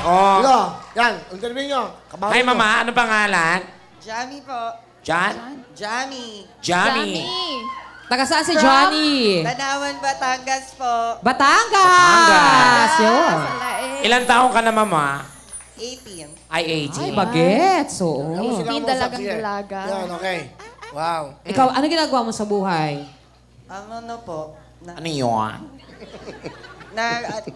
Oh. Dito, yan, interview nyo. Kabahan Hi, nyo. Mama. Ano pangalan? Jamie po. Jan? Jamie. Jamie. Taga saan si Johnny? Tanawan, Batangas po. Batangas! Yun. Ilan taong ka na, Mama? 18. Ay, Ay, 18. bagets. Ayaw Oo. mo sila Hindi kausap. dalagang Sige. dalaga. Yan, okay. Wow. Ikaw, ano ginagawa mo sa buhay? Ano po? Ano yun?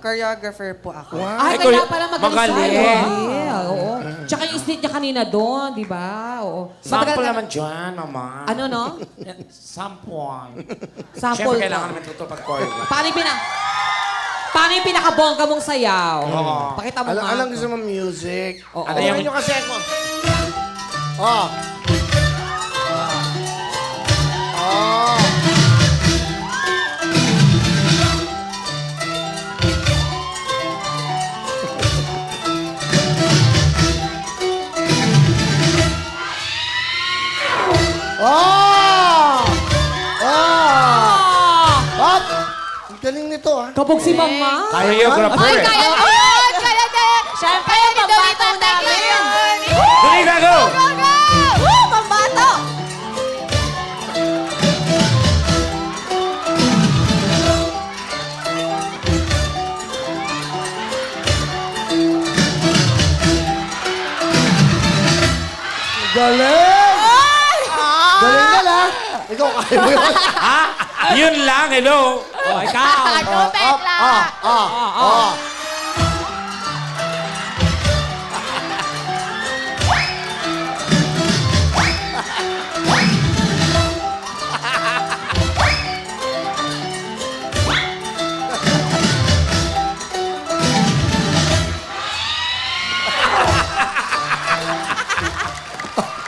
Choreographer po ako. Ay, Ay, kaya kul- pala magaling magaling. siya. Oo. Tsaka yung snit niya kanina doon, di ba? Oo. Sample Matagal- naman dyan, Mama. Ano, no? Sample. Sample. Siyempre, kailangan naman ito pag-choreograph. Paano yung pinakabongga mong sayaw? Oo. Pakita mo nga. Alam gusto mo music. Oo. Ano Ano yung- nyo kasi ako. Oh. Oh. Oh! Oh! Hop! Ang galing nito, ha? Kabog si Mama. Choreographer. Ay, eh. kaya yun! Kaya! Siyempre, pambato namin! Dali na, go! Woo! Pambato! Galing! Galing ka lang. Ikaw, kaya mo yun. Ha? Yun lang, hello. Oh, ikaw. Ano, Tekla? Oh.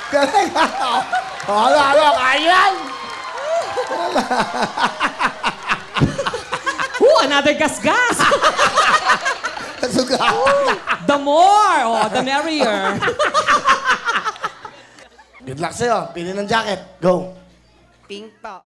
Galing ka. Ano, kayan! Another gasgas. Suga. The more, the merrier. Good luck sa'yo. Pili ng jacket. Go. Pink po.